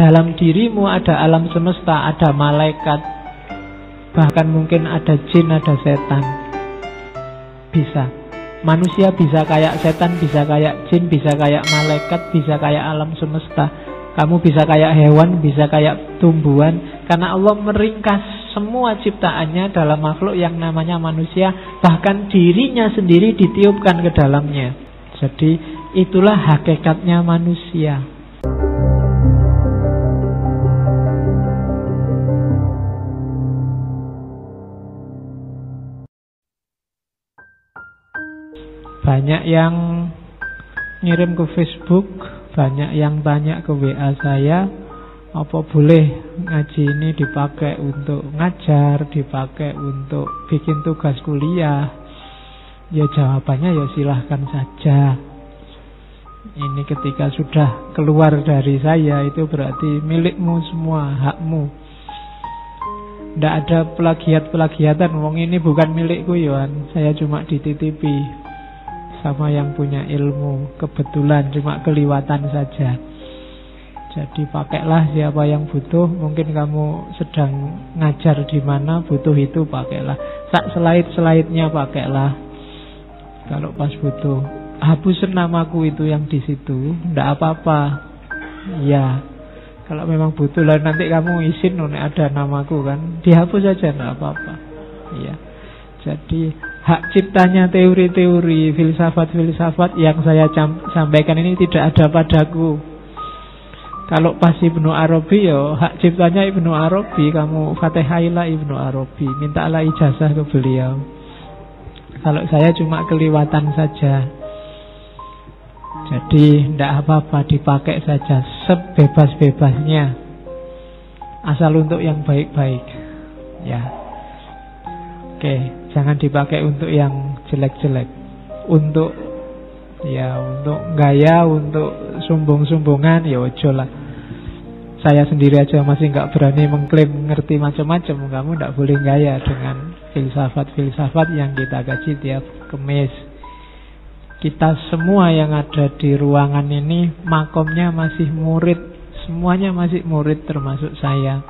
Dalam dirimu ada alam semesta, ada malaikat, bahkan mungkin ada jin, ada setan. Bisa. Manusia bisa kayak setan, bisa kayak jin, bisa kayak malaikat, bisa kayak alam semesta. Kamu bisa kayak hewan, bisa kayak tumbuhan. Karena Allah meringkas semua ciptaannya dalam makhluk yang namanya manusia. Bahkan dirinya sendiri ditiupkan ke dalamnya. Jadi itulah hakikatnya manusia. Banyak yang ngirim ke Facebook, banyak yang tanya ke WA saya, apa boleh ngaji ini dipakai untuk ngajar, dipakai untuk bikin tugas kuliah. Ya jawabannya ya silahkan saja. Ini ketika sudah keluar dari saya, itu berarti milikmu semua, hakmu. Tidak ada plagiat-plagiatan. Wong ini bukan milikku Yohan, saya cuma dititipi sama yang punya ilmu, kebetulan cuma keliwatan saja. Jadi pakailah siapa yang butuh. Mungkin kamu sedang ngajar di mana, butuh itu pakailah. Sak selait-selaitnya pakailah. Kalau pas butuh, hapusin namaku itu yang di situ, ndak apa-apa. Ya, kalau memang butuh lah nanti kamu izin ada namaku kan, dihapus saja ndak apa-apa. Ya. Jadi hak ciptanya teori-teori, filsafat-filsafat yang saya sampaikan ini tidak ada padaku. Kalau pas Ibnu Arabi ya hak ciptanya Ibnu Arabi, kamu fatihailah Ibnu Arabi, mintalah ijazah ke beliau. Kalau saya cuma keliwatan saja. Jadi tidak apa-apa, dipakai saja sebebas-bebasnya, asal untuk yang baik-baik. Ya. Oke, jangan dipakai untuk yang jelek-jelek. Untuk gaya, untuk sombong-sombongan, ya ojo lah. Saya sendiri aja masih nggak berani mengklaim ngerti macam-macam. Kamu nggak boleh gaya dengan filsafat-filsafat yang kita kaji tiap Kamis. Kita semua yang ada di ruangan ini makomnya masih murid. Semuanya masih murid termasuk saya.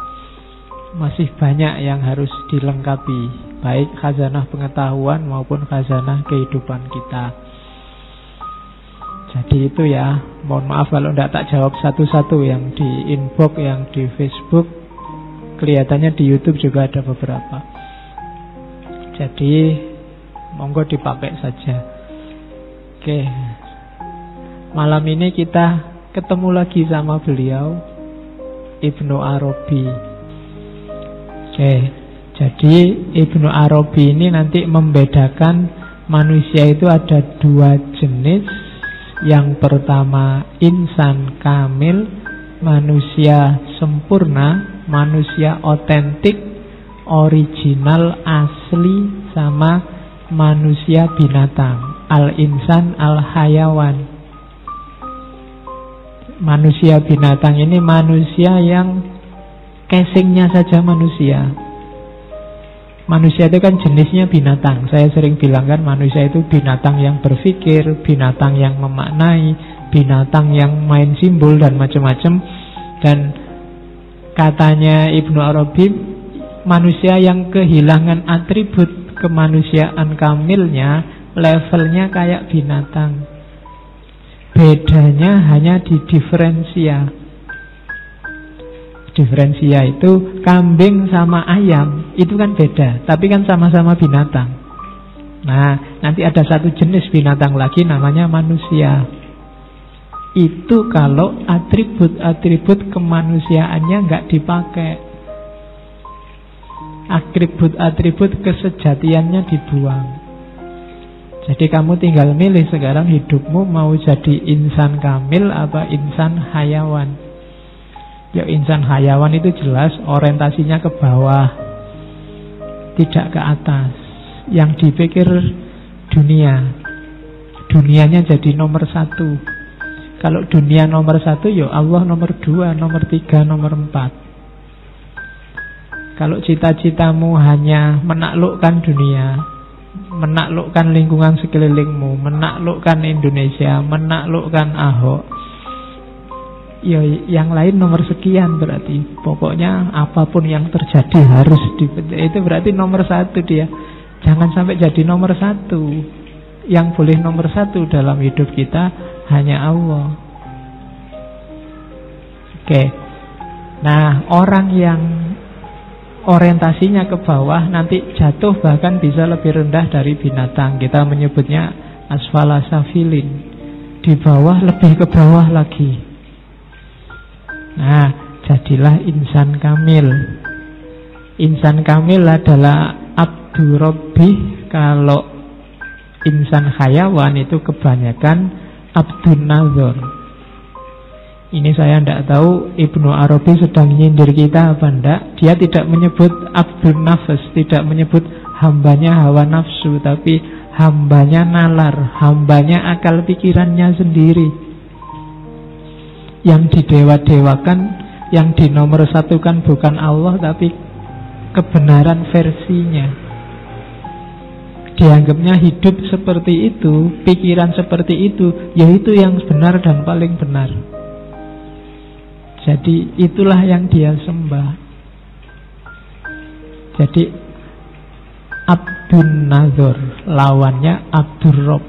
Masih banyak yang harus dilengkapi, baik khazanah pengetahuan maupun khazanah kehidupan kita. Jadi itu ya, mohon maaf kalau tidak tak jawab satu-satu yang di inbox, yang di Facebook. Kelihatannya di YouTube juga ada beberapa. Jadi monggo dipakai saja. Oke, malam ini kita ketemu lagi sama beliau, Ibnu Arabi. Oke, jadi Ibnu Arabi ini nanti membedakan manusia itu ada dua jenis. Yang pertama insan kamil, manusia sempurna, manusia otentik, original, asli, sama manusia binatang, al-insan, al-hayawan. Manusia binatang ini manusia yang casingnya saja manusia. Manusia itu kan jenisnya binatang. Saya sering bilang kan, manusia itu binatang yang berpikir, binatang yang memaknai, binatang yang main simbol dan macam-macam. Dan katanya Ibnu Arabi, manusia yang kehilangan atribut kemanusiaan kamilnya, levelnya kayak binatang. Bedanya hanya di diferensia. Diferensia itu kambing sama ayam, itu kan beda, tapi kan sama-sama binatang. Nah, nanti ada satu jenis binatang lagi namanya manusia. Itu kalau atribut-atribut kemanusiaannya nggak dipakai, atribut-atribut kesejatiannya dibuang. Jadi kamu tinggal milih sekarang hidupmu mau jadi insan kamil apa insan hayawan. Ya insan hayawan itu jelas orientasinya ke bawah, tidak ke atas. Yang dipikir dunia, dunianya jadi nomor satu. Kalau dunia nomor satu, ya Allah nomor dua, nomor tiga, nomor empat. Kalau cita-citamu hanya menaklukkan dunia, menaklukkan lingkungan sekelilingmu, menaklukkan Indonesia, menaklukkan Ahok, ya yang lain nomor sekian berarti. Pokoknya apapun yang terjadi harus itu berarti nomor 1 dia. Jangan sampai jadi nomor 1. Yang boleh nomor 1 dalam hidup kita hanya Allah. Oke. Nah, orang yang orientasinya ke bawah nanti jatuh bahkan bisa lebih rendah dari binatang. Kita menyebutnya asfala safilin. Di bawah lebih ke bawah lagi. Nah, jadilah insan kamil. Insan kamil adalah abdu rabbih. Kalau insan hayawan itu kebanyakan abdun nazar. Ini saya tidak tahu Ibnu Arabi sedang nyindir kita apa enggak. Dia tidak menyebut abdun nafas, tidak menyebut hambanya hawa nafsu, tapi hambanya nalar, hambanya akal pikirannya sendiri. Yang didewa-dewakan, yang dinomor satukan bukan Allah, tapi kebenaran versinya. Dianggapnya hidup seperti itu, pikiran seperti itu, yaitu yang benar dan paling benar. Jadi itulah yang dia sembah. Jadi Abdun Nazar, lawannya Abdur Rabb.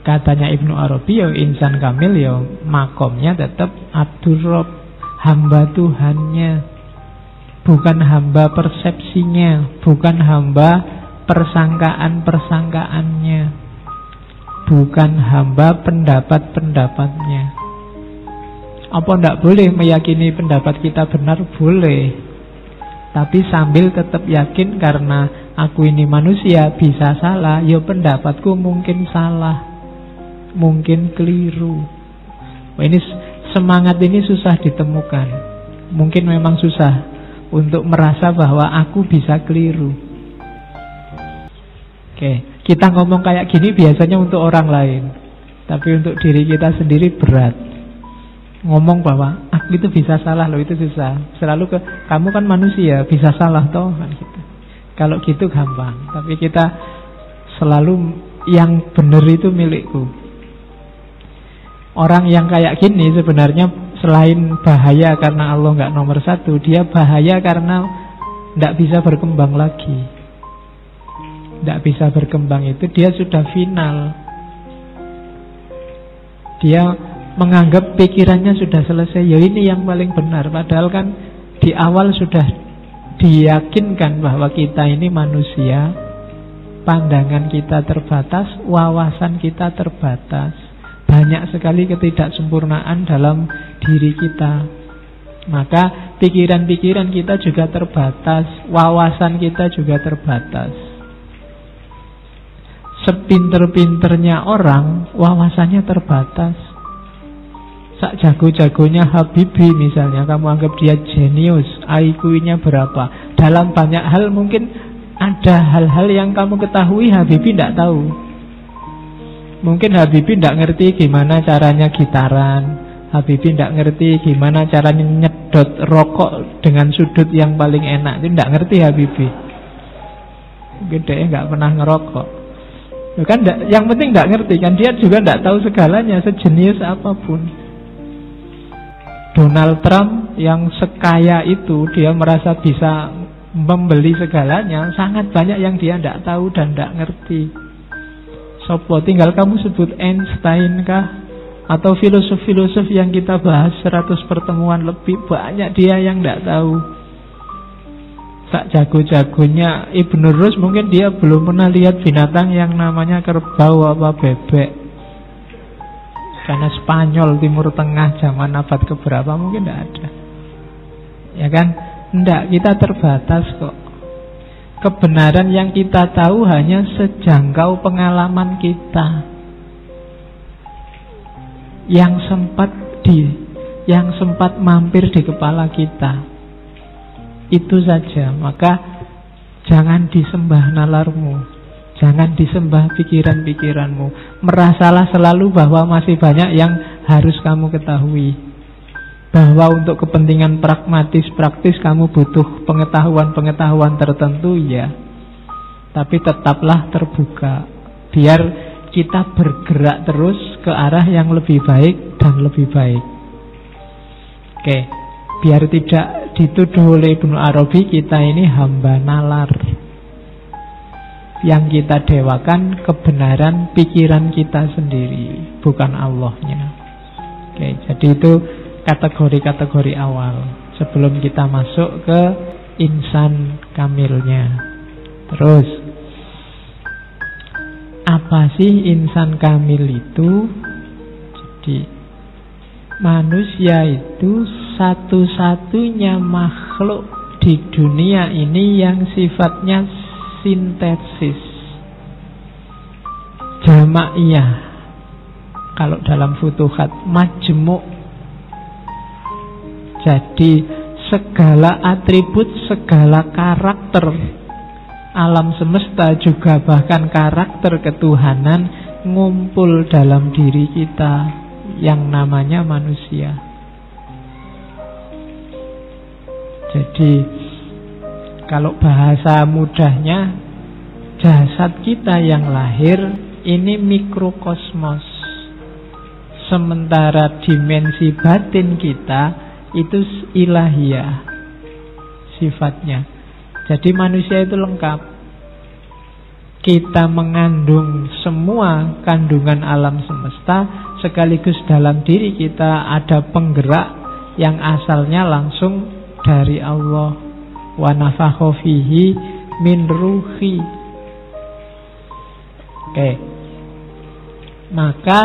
Katanya Ibnu Arabi, ya insan kamil ya makomnya tetap Abdur Rabb, hamba Tuhannya. Bukan hamba persepsinya, bukan hamba persangkaan-persangkaannya, bukan hamba pendapat-pendapatnya. Apa tidak boleh meyakini pendapat kita benar? Boleh. Tapi sambil tetap yakin karena aku ini manusia, bisa salah. Ya pendapatku mungkin salah, mungkin keliru. Ini semangat ini susah ditemukan. Mungkin memang susah untuk merasa bahwa aku bisa keliru. Oke, kita ngomong kayak gini biasanya untuk orang lain, tapi untuk diri kita sendiri berat. Ngomong bahwa aku itu bisa salah loh, itu susah. Selalu kamu kan manusia, bisa salah toh kan gitu. Kalau gitu gampang. Tapi kita selalu yang benar itu milikku. Orang yang kayak gini sebenarnya selain bahaya karena Allah nggak nomor 1, dia bahaya karena nggak bisa berkembang lagi. Nggak bisa berkembang itu dia sudah final. Dia menganggap pikirannya sudah selesai, ya ini yang paling benar. Padahal kan di awal sudah diyakinkan bahwa kita ini manusia, pandangan kita terbatas, wawasan kita terbatas, banyak sekali ketidaksempurnaan dalam diri kita. Maka pikiran-pikiran kita juga terbatas, wawasan kita juga terbatas. Sepinter-pinternya orang, wawasannya terbatas. Sak jago-jagonya Habibie misalnya, kamu anggap dia jenius, IQ-nya berapa? Dalam banyak hal mungkin ada hal-hal yang kamu ketahui Habibie tidak tahu. Mungkin Habibie tidak ngerti gimana caranya gitaran, Habibie tidak ngerti gimana caranya nyedot rokok dengan sudut yang paling enak. Itu tidak ngerti Habibie. Mungkin dia nggak pernah ngerokok. Kan yang penting tidak ngerti kan, dia juga tidak tahu segalanya, sejenius apapun. Donald Trump yang sekaya itu, dia merasa bisa membeli segalanya. Sangat banyak yang dia tidak tahu dan tidak ngerti. Sopo, tinggal kamu sebut Einstein kah? Atau filosof-filosof yang kita bahas 100 pertemuan lebih, banyak dia yang tidak tahu. Sak jago-jagonya Ibnu Rus mungkin dia belum pernah lihat binatang yang namanya kerbau apa bebek. Karena Spanyol, Timur Tengah, zaman abad keberapa mungkin tidak ada. Ya kan? Tidak, kita terbatas kok. Kebenaran yang kita tahu hanya sejangkau pengalaman kita. Yang sempat mampir di kepala kita. Itu saja. Maka jangan disembah nalarmu, jangan disembah pikiran-pikiranmu. Merasalah selalu bahwa masih banyak yang harus kamu ketahui. Bahwa untuk kepentingan pragmatis, praktis kamu butuh pengetahuan-pengetahuan tertentu, ya. Tapi tetaplah terbuka. Biar kita bergerak terus ke arah yang lebih baik dan lebih baik. Oke, biar tidak dituduh oleh Ibnu Arabi kita ini hamba nalar. Yang kita dewakan kebenaran pikiran kita sendiri, bukan Allahnya. Oke, jadi itu kategori-kategori awal sebelum kita masuk ke insan kamilnya. Terus, apa sih insan kamil itu? Jadi manusia itu satu-satunya makhluk di dunia ini yang sifatnya sintesis, jamaiyah. Kalau dalam Futuhat, majmuk. Jadi segala atribut, segala karakter alam semesta, juga bahkan karakter ketuhanan ngumpul dalam diri kita yang namanya manusia. Jadi kalau bahasa mudahnya, jasad kita yang lahir ini mikrokosmos, sementara dimensi batin kita itu ilahiyah sifatnya. Jadi manusia itu lengkap. Kita mengandung semua kandungan alam semesta, sekaligus dalam diri kita ada penggerak yang asalnya langsung dari Allah. Wa nafakha fihi min ruhi. Oke. Maka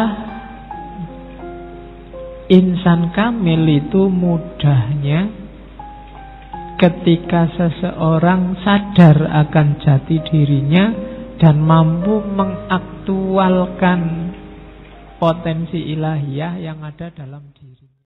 insan kamil itu mudahnya ketika seseorang sadar akan jati dirinya dan mampu mengaktualkan potensi ilahiyah yang ada dalam diri.